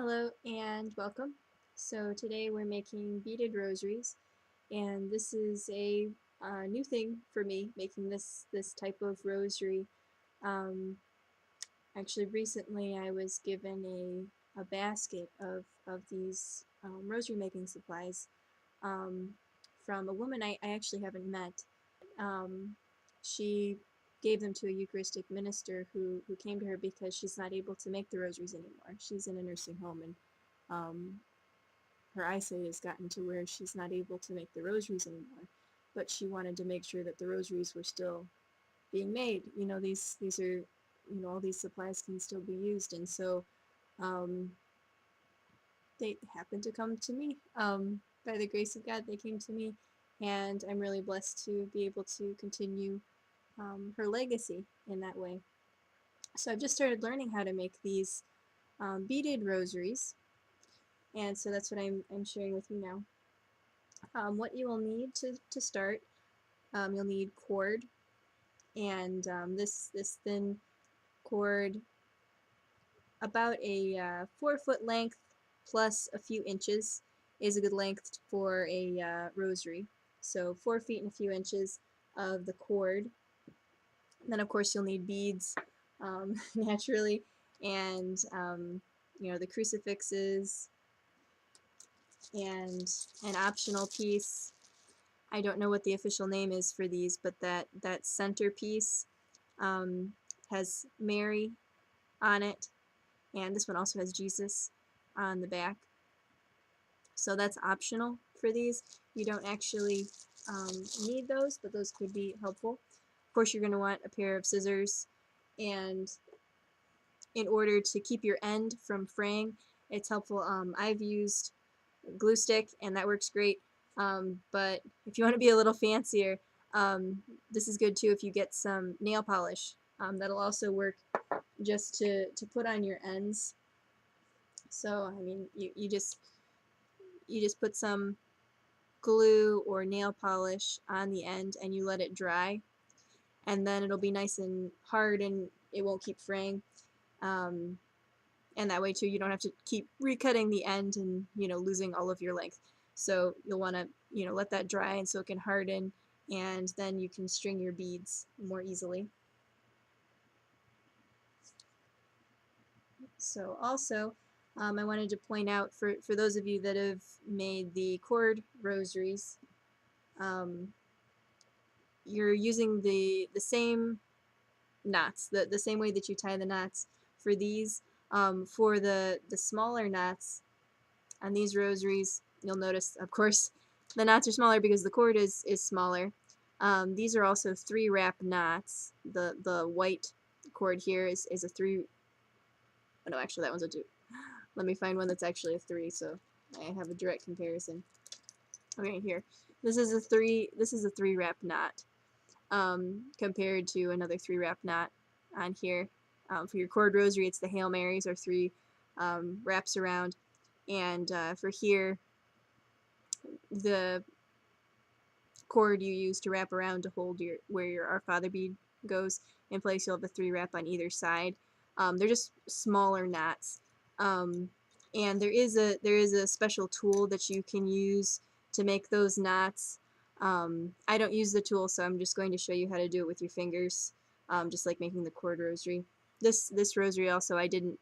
Hello and welcome. So today we're making beaded rosaries, and this is a new thing for me, making this type of rosary. Um, Actually, recently I was given a basket of these rosary making supplies um, from a woman I actually haven't met. Um, she gave them to a Eucharistic minister who came to her because she's not able to make the rosaries anymore. She's in a nursing home, and um, her eyesight has gotten to where she's not able to make the rosaries anymore. But she wanted to make sure that the rosaries were still being made. These are, all these supplies can still be used, and so um, they happened to come to me. By the grace of God, they came to me, and I'm really blessed to be able to continue her legacy in that way. So I've just started learning how to make these beaded rosaries, and so that's what I'm sharing with you now. What you will need to start, you'll need cord, and this thin cord, about a 4 foot length plus a few inches is a good length for a rosary. So 4 feet and a few inches of the cord. And then of course you'll need beads, naturally, and the crucifixes, and an optional piece. I don't know what the official name is for these, but that centerpiece um, has Mary on it, and this one also has Jesus on the back. So that's optional for these. You don't actually need those, but those could be helpful. Of course, you're going to want a pair of scissors, and in order to keep your end from fraying, it's helpful. I've used glue stick, and that works great. But if you want to be a little fancier, this is good too if you get some nail polish. That'll also work just to put on your ends. So I mean, you just put some glue or nail polish on the end, and you let it dry, and then it'll be nice and hard, and it won't keep fraying. Um, and that way too, you don't have to keep recutting the end and losing all of your length. So you'll want to let that dry, and so it can harden, and then you can string your beads more easily. So also, I wanted to point out for those of you that have made the cord rosaries, um, you're using the same knots, the same way that you tie the knots for these. For the smaller knots on these rosaries, you'll notice, of course, the knots are smaller because the cord is smaller. These are also 3-wrap knots. The white cord here is a 3. Oh no, actually that one's a 2. Let me find one that's actually a 3, so I have a direct comparison. Okay, here. This is a 3-wrap knot, compared to another 3-wrap knot on here. For your cord rosary, it's the Hail Marys, or 3 wraps around, and for here, the cord you use to wrap around to hold where your Our Father bead goes in place, you'll have a 3-wrap on either side. They're just smaller knots, and there is a special tool that you can use to make those knots. I don't use the tool, so I'm just going to show you how to do it with your fingers, just like making the cord rosary. This rosary also, I didn't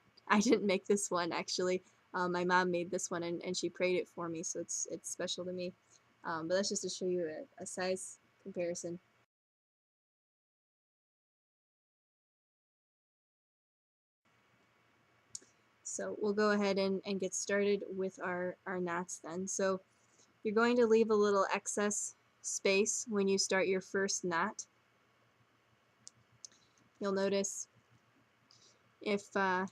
make this one actually. My mom made this one, and she prayed it for me, so it's special to me. But that's just to show you a size comparison. So we'll go ahead and get started with our knots then. So you're going to leave a little excess space when you start your first knot. You'll notice if you're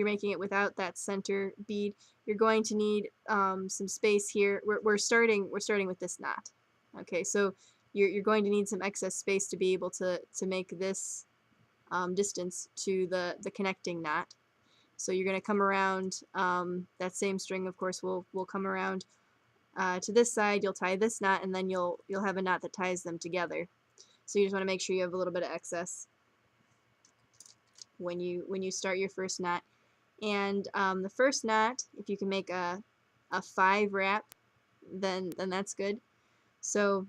making it without that center bead, you're going to need some space here. We're starting with this knot. Okay, so you're going to need some excess space to be able to make this distance to the connecting knot. So you're going to come around that same string. Of course, will come around to this side. You'll tie this knot, and then you'll have a knot that ties them together. So you just want to make sure you have a little bit of excess. when you start your first knot. And the first knot, if you can make a 5 wrap, then that's good. So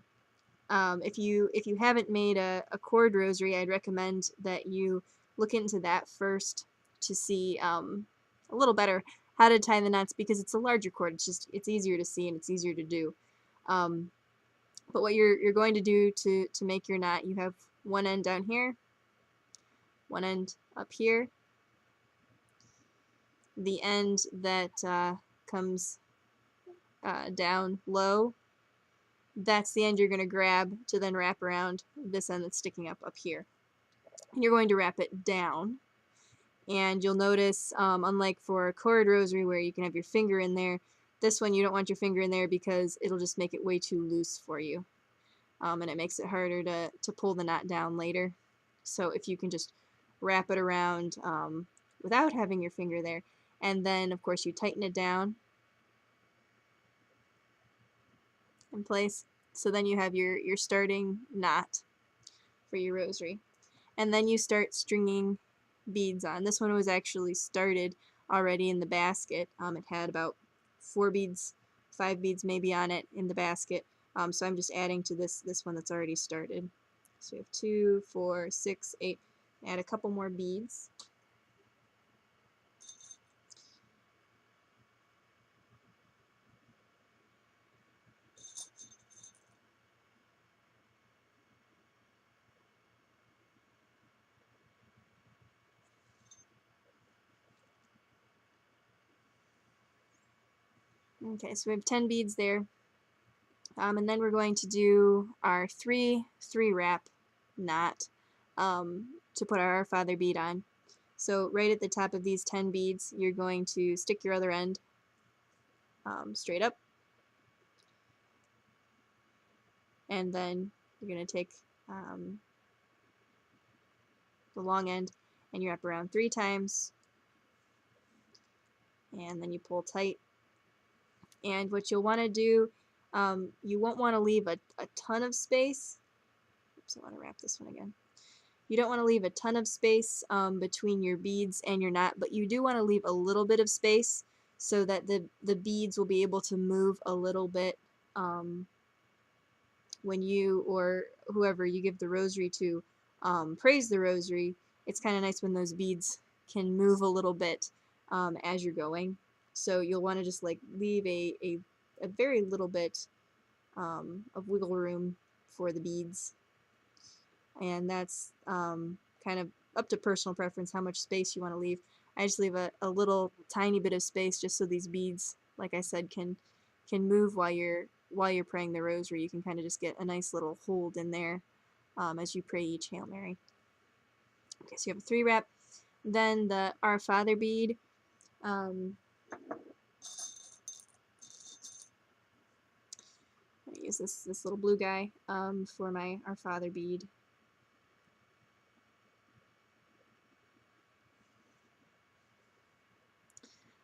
if you haven't made a cord rosary, I'd recommend that you look into that first to see a little better how to tie the knots, because it's a larger cord. It's easier to see and it's easier to do. But what you're going to do to make your knot, you have one end down here, one end up here. The end that comes down low, that's the end you're going to grab to then wrap around this end that's sticking up here. And you're going to wrap it down. And you'll notice, unlike for a cord rosary where you can have your finger in there, this one you don't want your finger in there because it'll just make it way too loose for you. And it makes it harder to pull the knot down later. So if you can just wrap it around without having your finger there, and then of course you tighten it down in place, so then you have your starting knot for your rosary. And then you start stringing beads on. This one was actually started already in the basket. It had about 4 beads, 5 beads maybe on it in the basket. So I'm just adding to this one that's already started. So we have 2, 4, 6, 8. Add a couple more beads. Okay, so we have 10 beads there. And then we're going to do our 3 wrap knot to put our Father bead on. So right at the top of these 10 beads, you're going to stick your other end straight up, and then you're going to take the long end and you wrap around 3 times, and then you pull tight. And what you'll want to do, you won't want to leave a ton of space. Oops, I want to wrap this one again. You don't want to leave a ton of space between your beads and your knot, but you do want to leave a little bit of space so that the beads will be able to move a little bit when you or whoever you give the rosary to praise the rosary. It's kind of nice when those beads can move a little bit as you're going. So you'll want to just like leave a very little bit of wiggle room for the beads. And that's kind of up to personal preference how much space you want to leave. I just leave a little tiny bit of space just so these beads, like I said, can move while you're praying the rosary. You can kind of just get a nice little hold in there as you pray each Hail Mary. Okay, so you have a 3 wrap. Then the Our Father bead. I'm going to use this little blue guy for my Our Father bead.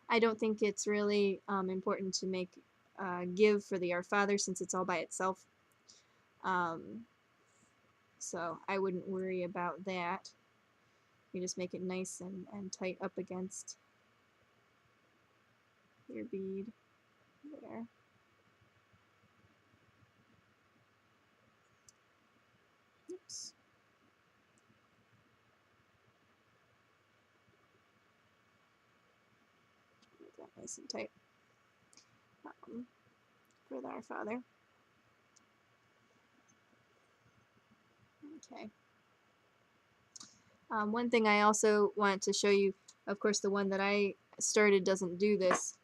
I don't think it's really important to make give for the Our Father since it's all by itself. So I wouldn't worry about that. You just make it nice and tight up against your bead there. Oops. Make that nice and tight for the Our Father. Okay. One thing I also want to show you, of course the one that I started doesn't do this,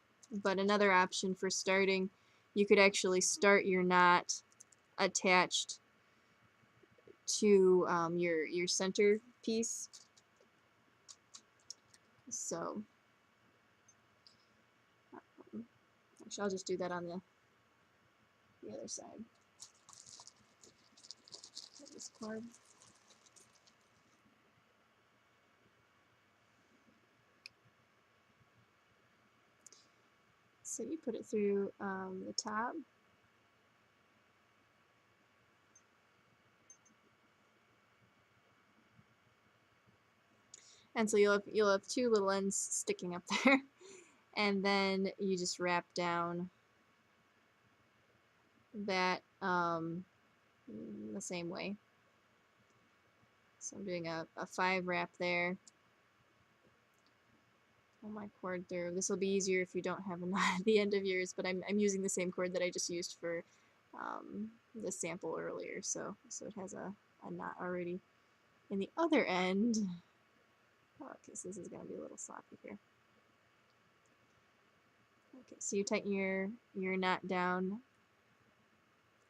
but another option for starting, you could actually start your knot attached to your center piece. So actually I'll just do that on the other side of this cord. So you put it through the top. And so you'll have two little ends sticking up there, and then you just wrap down that the same way. So I'm doing a 5 wrap there. Pull my cord through. This will be easier if you don't have a knot at the end of yours, but I'm using the same cord that I just used for the sample earlier, so it has a knot already in the other end. Okay, so this is going to be a little sloppy here. Okay, so you tighten your knot down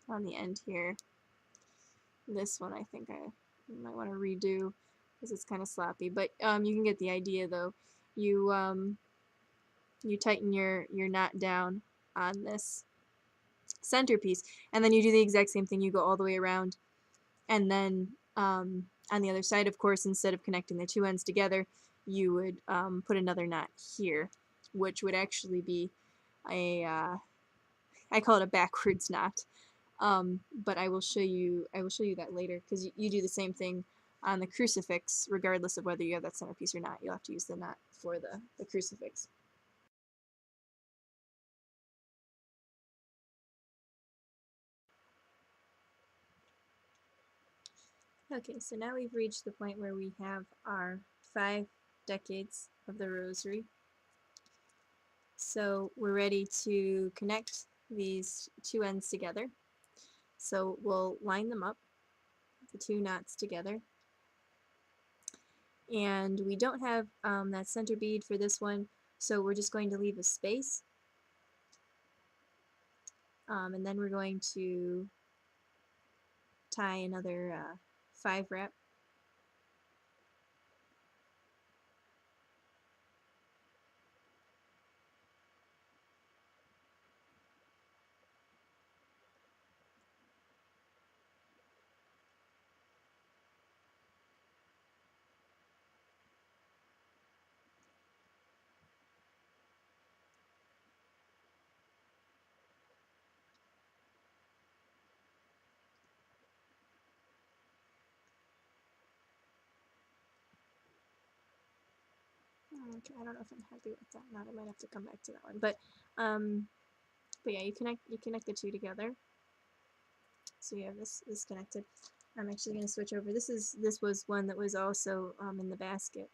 on the end here. This one I think I might want to redo because it's kind of sloppy, but you can get the idea though. You tighten your knot down on this centerpiece, and then you do the exact same thing. You go all the way around, and then on the other side, of course, instead of connecting the two ends together, you would put another knot here, which would actually be a I call it a backwards knot. But I will show you that later, because you do the same thing on the crucifix regardless of whether you have that centerpiece or not. You'll have to use the knot for the crucifix. Okay, so now we've reached the point where we have our 5 decades of the rosary. So we're ready to connect these two ends together. So we'll line them up, the two knots together. And we don't have that center bead for this one, so we're just going to leave a space. And then we're going to tie another 5 wrap. Okay, I don't know if I'm happy with that knot. I might have to come back to that one. But yeah, you connect the two together. So you have this connected. I'm actually going to switch over. This was one that was also in the basket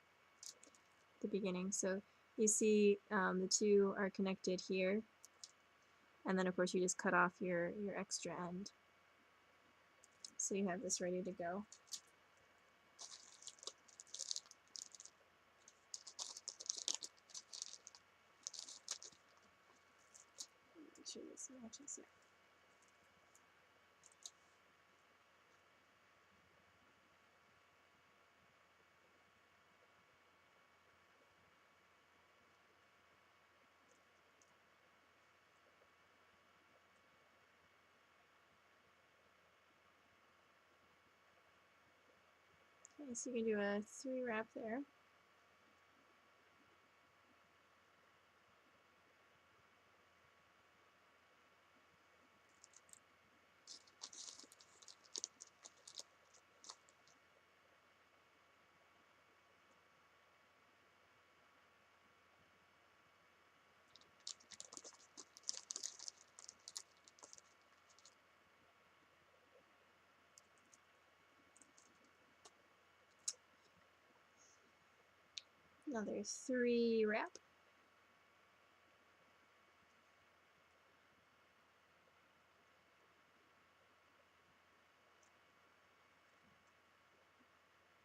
at the beginning. So you see the two are connected here, and then of course you just cut off your extra end. So you have this ready to go. Make sure this matches it. Okay, so you can do a 3 wrap there. Another 3 wrap.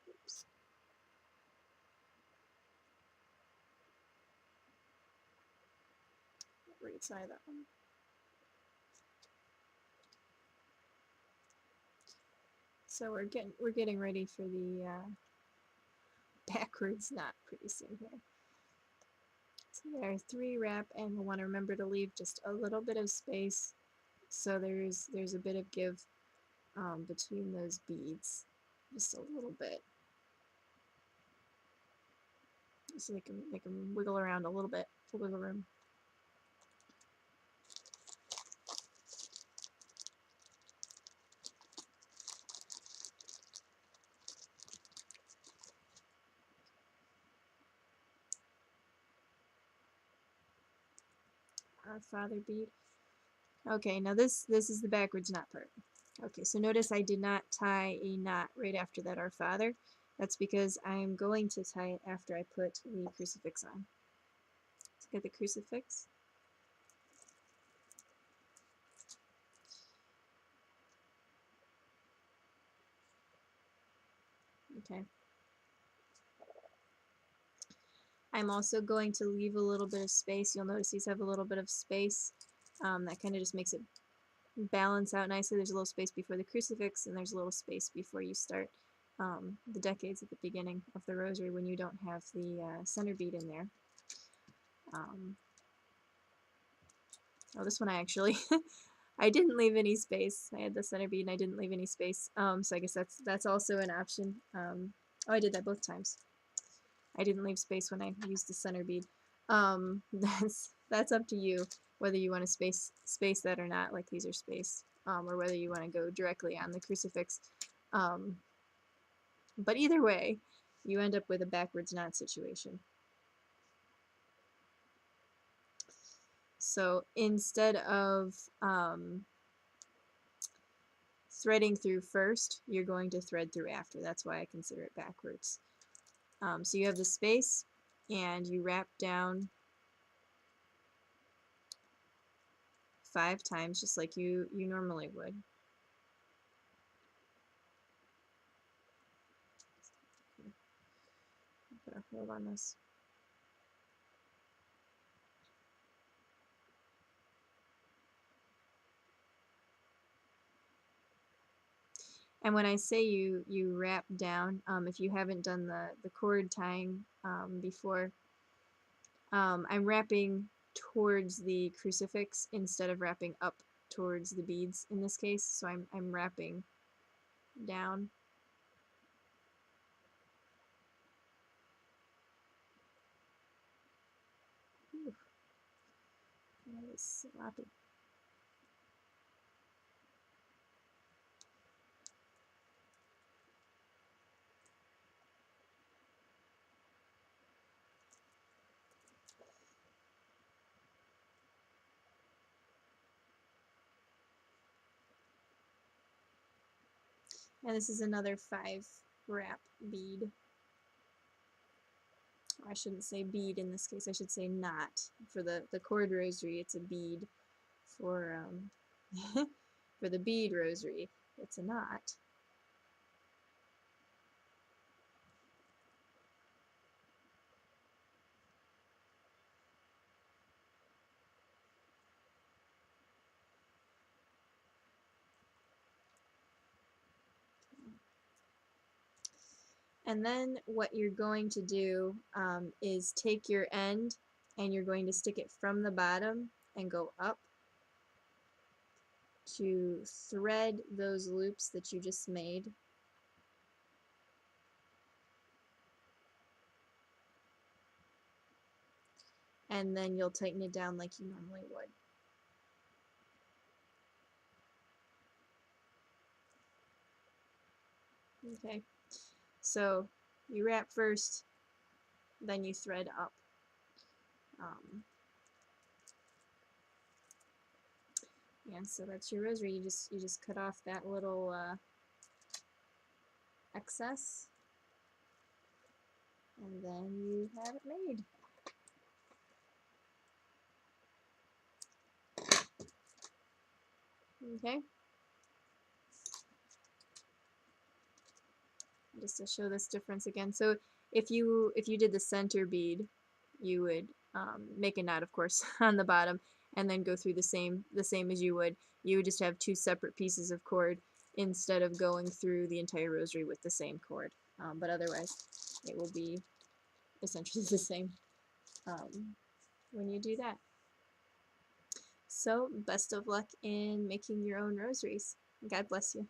Oops. Retry that one. So we're getting ready for the backwards knot pretty soon here. So there are 3 wrap, and we'll want to remember to leave just a little bit of space so there's a bit of give between those beads, just a little bit, so they can wiggle around a little bit for wiggle room. our father bead. Okay, now this is the backwards knot part. Okay, so notice I did not tie a knot right after that Our Father. That's because I'm going to tie it after I put the crucifix on. Let's get the crucifix. Okay. I'm also going to leave a little bit of space. You'll notice these have a little bit of space. That kind of just makes it balance out nicely. There's a little space before the crucifix, and there's a little space before you start the decades at the beginning of the rosary when you don't have the center bead in there. Oh, this one I actually I didn't leave any space. I had the center bead and I didn't leave any space. So I guess that's also an option. Oh, I did that both times. I didn't leave space when I used the center bead. That's up to you whether you want to space that or not. Like these are space, or whether you want to go directly on the crucifix. But either way, you end up with a backwards knot situation. So instead of threading through first, you're going to thread through after. That's why I consider it backwards. So you have the space, and you wrap down 5 times, just like you normally would. Put a hold on this. And when I say you wrap down, if you haven't done the cord tying before, I'm wrapping towards the crucifix instead of wrapping up towards the beads in this case. So I'm wrapping down. Ooh, that is sloppy. And this is another 5 wrap bead. I shouldn't say bead in this case, I should say knot. For the cord rosary, it's a bead. For for the bead rosary, it's a knot. And then what you're going to do is take your end and you're going to stick it from the bottom and go up to thread those loops that you just made. And then you'll tighten it down like you normally would. Okay, so you wrap first, then you thread up. Yeah, so that's your rosary. You just cut off that little excess, and then you have it made. Okay. Just to show this difference again. So if you did the center bead, you would make a knot, of course, on the bottom, and then go through the same as you would. You would just have 2 separate pieces of cord instead of going through the entire rosary with the same cord. But otherwise, it will be essentially the same when you do that. So best of luck in making your own rosaries. God bless you.